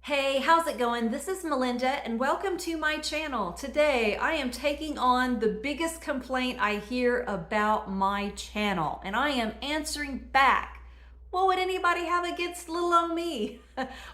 Hey, how's it going? This is Melinda and welcome to my channel. Today I am taking on the biggest complaint I hear about my channel and I am answering back. What would anybody have against little old me?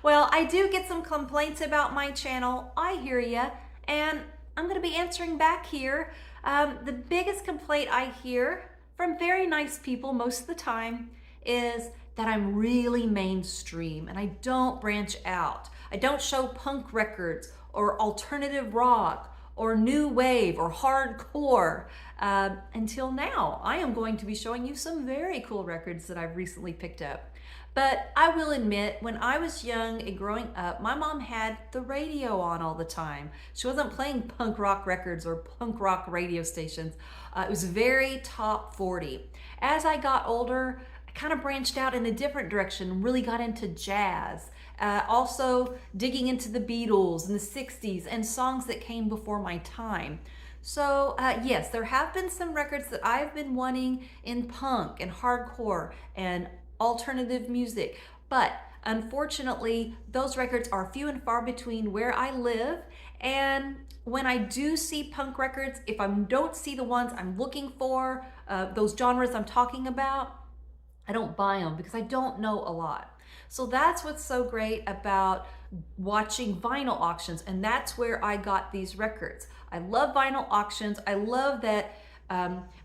Well, I do get some complaints about my channel. I hear ya, and I'm going to be answering back here. The biggest complaint I hear from very nice people most of the time is that I'm really mainstream and I don't branch out. I don't show punk records or alternative rock or new wave or hardcore. Until now, I am going to be showing you some very cool records that I've recently picked up. But I will admit, when I was young and growing up, my mom had the radio on all the time. She wasn't playing punk rock records or punk rock radio stations. It was very top 40. As I got older, I kind of branched out in a different direction, really got into jazz. Also digging into the Beatles in the 60s and songs that came before my time. So yes, there have been some records that I've been wanting in punk and hardcore and alternative music, but unfortunately those records are few and far between where I live. And when I do see punk records, if I don't see the ones I'm looking for, those genres I'm talking about, I don't buy them because I don't know a lot. So that's what's so great about watching vinyl auctions, and that's where I got these records. I love vinyl auctions. I love that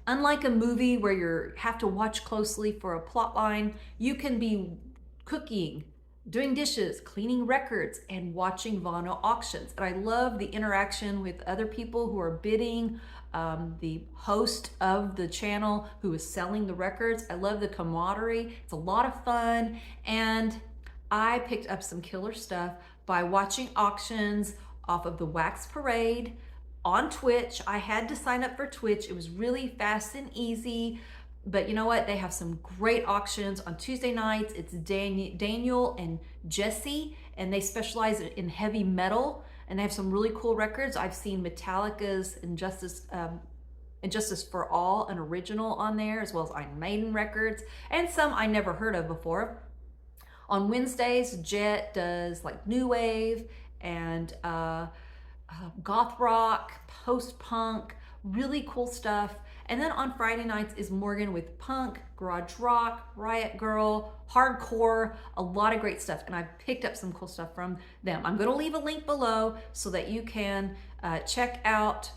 unlike a movie where you have to watch closely for a plot line, you can be cooking, doing dishes, cleaning records, and watching vinyl auctions. And I love the interaction with other people who are bidding, the host of the channel who is selling the records. I love the camaraderie. It's a lot of fun. And I picked up some killer stuff by watching auctions off of the Wax Parade on Twitch. I had to sign up for Twitch. It was really fast and easy. But you know what? They have some great auctions on Tuesday nights. It's Daniel and Jesse, and they specialize in heavy metal, and they have some really cool records. I've seen Metallica's Injustice for All, an original on there, as well as Iron Maiden records, and some I never heard of before. On Wednesdays, Jet does like new wave and goth rock, post-punk, really cool stuff. And then on Friday nights is Morgan with punk, garage rock, riot girl, hardcore, a lot of great stuff. And I picked up some cool stuff from them. I'm going to leave a link below so that you can check out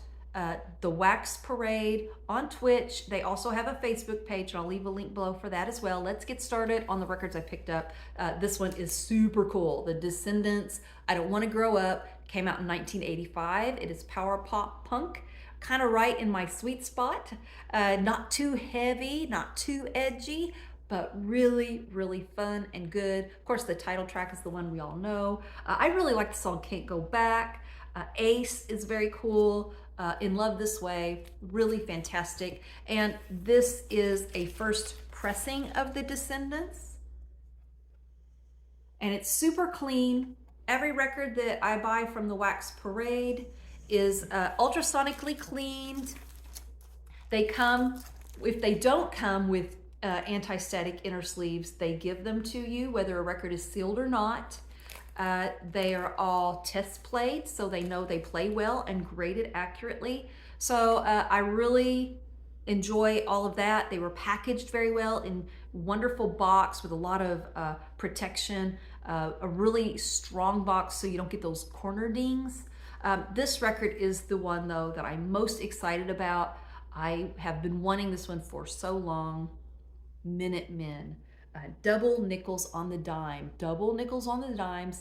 the Wax Parade on Twitch. They also have a Facebook page, and I'll leave a link below for that as well. Let's get started on the records I picked up. This one is super cool. The Descendants, I Don't Want to Grow Up, came out in 1985. It is power pop punk, kind of right in my sweet spot. Not too heavy, not too edgy, but really, really fun and good. Of course, the title track is the one we all know. I really like the song Can't Go Back. Ace is very cool. In Love This Way, really fantastic. And this is a first pressing of the Descendants. And it's super clean. Every record that I buy from the Wax Parade is ultrasonically cleaned. They come, if they don't come with anti-static inner sleeves, they give them to you, whether a record is sealed or not. They are all test played, so they know they play well and graded accurately. So I really enjoy all of that. They were packaged very well in wonderful box with a lot of protection, a really strong box so you don't get those corner dings. This record is the one though that I'm most excited about. I have been wanting this one for so long. Minutemen. Double nickels on the dime. Double nickels on the dime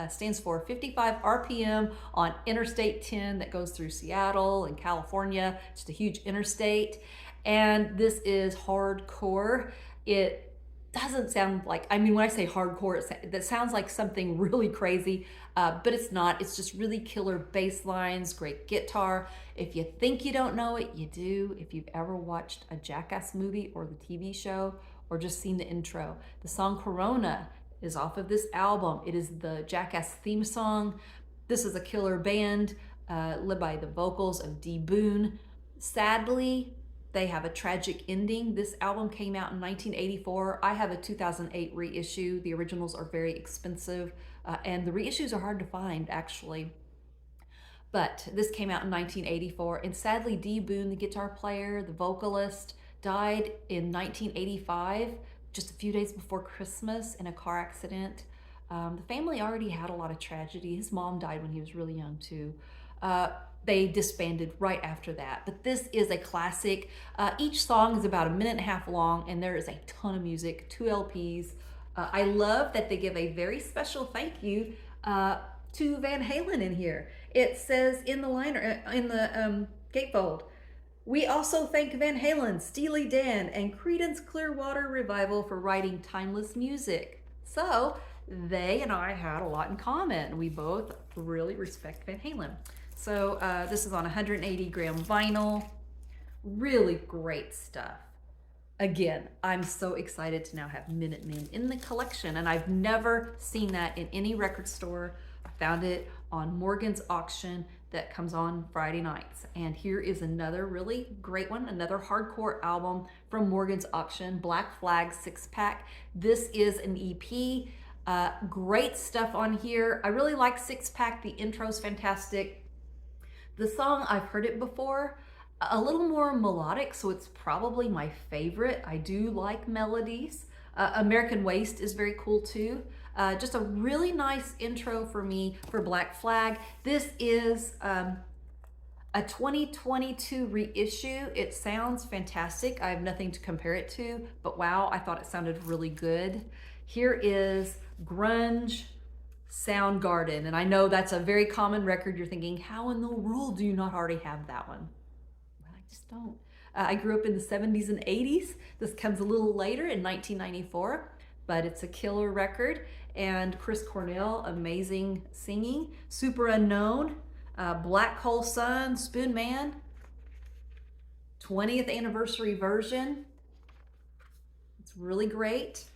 stands for 55 RPM on Interstate 10 that goes through Seattle and California. Just a huge interstate. And this is hardcore. It doesn't sound like, I mean, when I say hardcore, that sounds like something really crazy, but it's not. It's just really killer bass lines, great guitar. If you think you don't know it, you do. If you've ever watched a Jackass movie or the TV show, or just seen the intro. The song Corona is off of this album. It is the Jackass theme song. This is a killer band led by the vocals of D. Boone. Sadly, They have a tragic ending. This album came out in 1984. I have a 2008 reissue. The originals are very expensive, and the reissues are hard to find, actually. But this came out in 1984, and sadly, Dee Boone, the guitar player, the vocalist, died in 1985, just a few days before Christmas, in a car accident. The family already had a lot of tragedy. His mom died when he was really young, too. They disbanded right after that. But this is a classic. Each song is about a minute and a half long, and there is a ton of music, 2 LPs. I love that they give a very special thank you to Van Halen in here. It says in the liner, in the gatefold, "We also thank Van Halen, Steely Dan, and Creedence Clearwater Revival for writing timeless music." So they and I had a lot in common. We both really respect Van Halen. So this is on 180-gram vinyl. Really great stuff. Again, I'm so excited to now have Minutemen in the collection, and I've never seen that in any record store. I found it on Morgan's auction that comes on Friday nights. And here is another really great one, another hardcore album from Morgan's auction, Black Flag 6-pack. This is an EP. Great stuff on here. I really like 6-pack. The intro's fantastic. The song, I've heard it before, a little more melodic, so it's probably my favorite. I do like melodies. American Waste is very cool too. Just a really nice intro for me for Black Flag. This is a 2022 reissue. It sounds fantastic. I have nothing to compare it to, but wow, I thought it sounded really good. Here is Grunge Soundgarden, and I know that's a very common record. You're thinking, how in the world do you not already have that one? Well, I just don't. I grew up in the 70s and 80s. This comes a little later in 1994, but it's a killer record. And Chris Cornell, amazing singing. Super Unknown, Black Hole Sun, Spoon Man, 20th anniversary version. It's really great.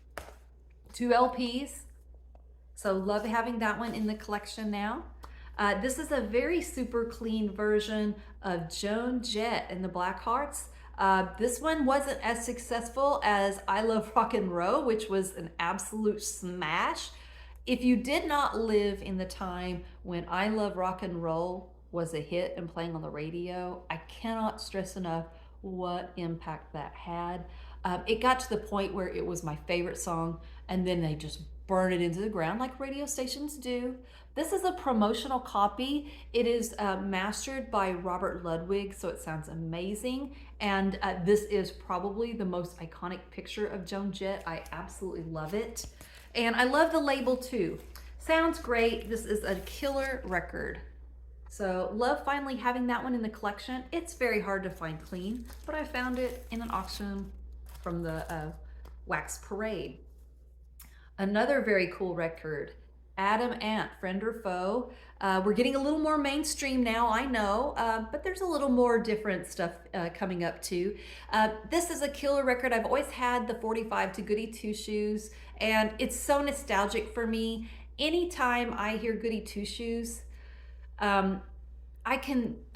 2 LPs. So love having that one in the collection now. This is a very super clean version of Joan Jett and the Blackhearts. This one wasn't as successful as I Love Rock and Roll, which was an absolute smash. If you did not live in the time when I Love Rock and Roll was a hit and playing on the radio, I cannot stress enough what impact that had. It got to the point where it was my favorite song, and then they just burn it into the ground like radio stations do. This is a promotional copy. It is mastered by Robert Ludwig, so it sounds amazing. And this is probably the most iconic picture of Joan Jett. I absolutely love it. And I love the label too. Sounds great. This is a killer record. So love finally having that one in the collection. It's very hard to find clean, but I found it in an auction from the Wax Parade. Another very cool record, Adam Ant, Friend or Foe. We're getting a little more mainstream now, I know, but there's a little more different stuff coming up too. This is a killer record. I've always had the 45 to Goody Two Shoes, and it's so nostalgic for me. Anytime I hear Goody Two Shoes, I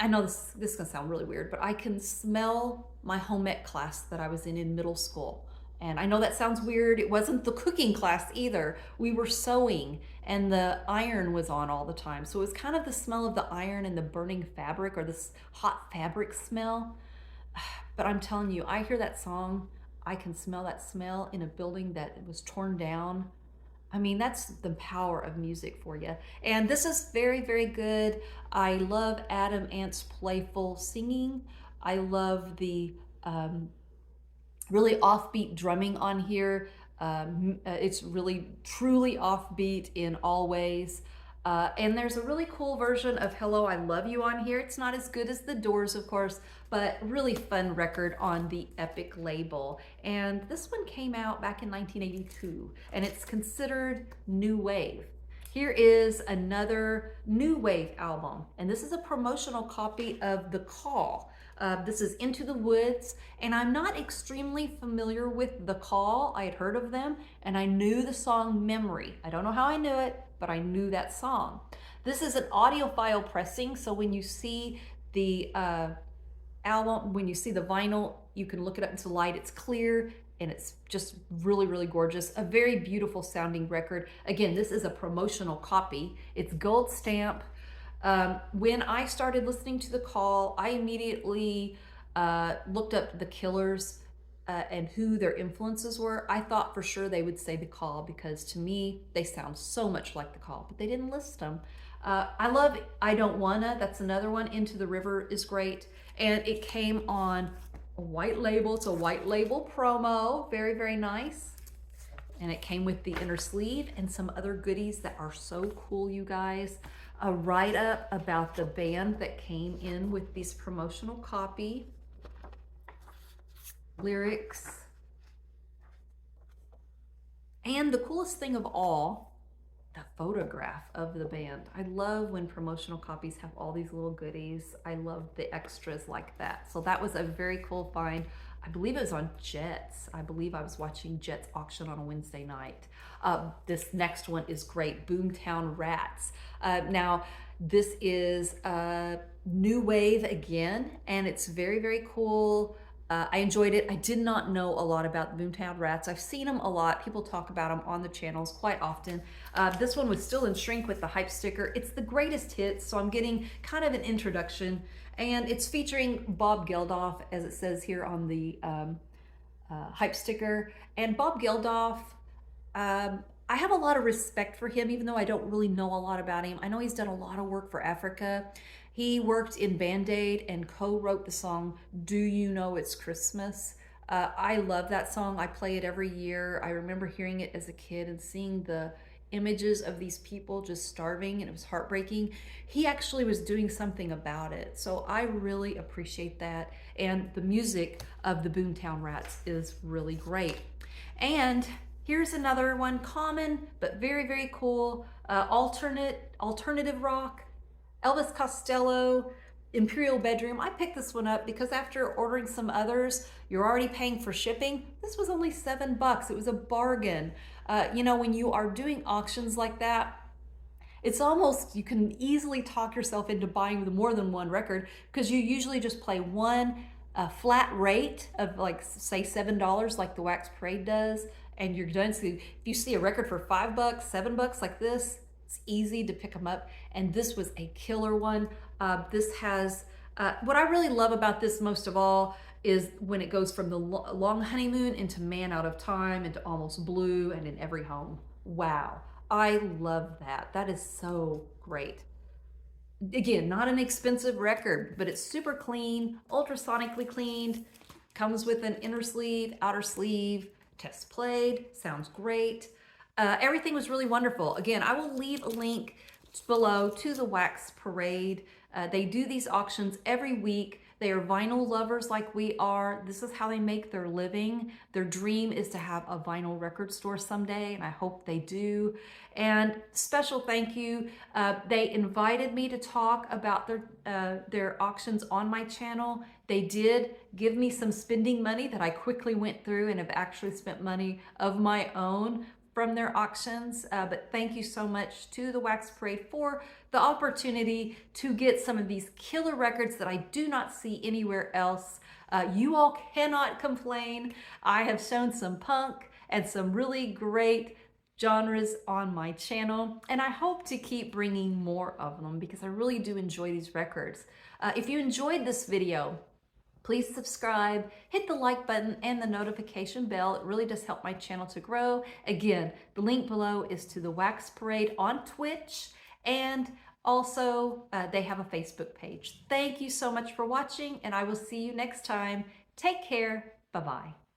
know this is gonna sound really weird, but I can smell my home ec class that I was in middle school. And I know that sounds weird. It wasn't the cooking class either. We were sewing and the iron was on all the time. So it was kind of the smell of the iron and the burning fabric, or this hot fabric smell. But I'm telling you, I hear that song, I can smell that smell in a building that was torn down. I mean, that's the power of music for you. And this is very, very good. I love Adam Ant's playful singing. I love the really offbeat drumming on here. It's really truly offbeat in all ways. And there's a really cool version of Hello, I Love You on here. It's not as good as The Doors, of course, but really fun record on the Epic label. And this one came out back in 1982, and it's considered new wave. Here is another new wave album, and this is a promotional copy of The Call. This is Into the Woods, and I'm not extremely familiar with The Call. I had heard of them, and I knew the song Memory. I don't know how I knew it, but I knew that song. This is an audiophile pressing, so when you see the album, when you see the vinyl, You can look it up into the light. It's clear and it's just really, really gorgeous. A very beautiful sounding record. Again, this is a promotional copy. It's gold stamp. When I started listening to The Call, I immediately looked up the Killers and who their influences were. I thought for sure they would say The Call because to me, they sound so much like The Call, but they didn't list them. I love I Don't Wanna, that's another one. Into the River is great. And it came on a white label. It's a white label promo. Very, very nice. And it came with the inner sleeve and some other goodies that are so cool, you guys. A write-up about the band that came in with this promotional copy. Lyrics. And the coolest thing of all, the photograph of the band. I love when promotional copies have all these little goodies. I love the extras like that. So that was a very cool find. I believe it was on Jet's. I believe I was watching Jet's auction on a Wednesday night. This next one is great, Boomtown Rats. Now, this is new wave again, and it's very, very cool. I enjoyed it. I did not know a lot about the Boomtown Rats. I've seen them a lot. People talk about them on the channels quite often. This one was still in shrink with the hype sticker. It's the greatest hits, so I'm getting kind of an introduction. And it's featuring Bob Geldof, as it says here on the hype sticker. And Bob Geldof, I have a lot of respect for him, even though I don't really know a lot about him. I know he's done a lot of work for Africa. He worked in Band-Aid and co-wrote the song, Do You Know It's Christmas? I love that song. I play it every year. I remember hearing it as a kid and seeing the images of these people just starving, and it was heartbreaking. He actually was doing something about it. So I really appreciate that. And the music of the Boomtown Rats is really great. And here's another one, common, but very, very cool. Alternative rock. Elvis Costello, Imperial Bedroom. I picked this one up because after ordering some others, you're already paying for shipping. This was only $7. It was a bargain. You know, when you are doing auctions like that, it's almost, you can easily talk yourself into buying more than one record because you usually just play one flat rate of like, say $7 like the Wax Parade does, and you're done. So if you see a record for $5, $7 like this, it's easy to pick them up, and this was a killer one. This has, what I really love about this most of all is when it goes from the Long Honeymoon into Man Out of Time into Almost Blue and In Every Home. Wow, I love that. That is so great. Again, not an expensive record, but it's super clean, ultrasonically cleaned, comes with an inner sleeve, outer sleeve, test played, sounds great. Everything was really wonderful. Again, I will leave a link below to the Wax Parade. They do these auctions every week. They are vinyl lovers like we are. This is how they make their living. Their dream is to have a vinyl record store someday, and I hope they do. And special thank you. They invited me to talk about their auctions on my channel. They did give me some spending money that I quickly went through and have actually spent money of my own from their auctions, but thank you so much to the Wax Parade for the opportunity to get some of these killer records that I do not see anywhere else. You all cannot complain. I have shown some punk and some really great genres on my channel, and I hope to keep bringing more of them because I really do enjoy these records. If you enjoyed this video, please subscribe, hit the like button and the notification bell. It really does help my channel to grow. Again, the link below is to the Wax Parade on Twitch, and also they have a Facebook page. Thank you so much for watching, and I will see you next time. Take care. Bye-bye.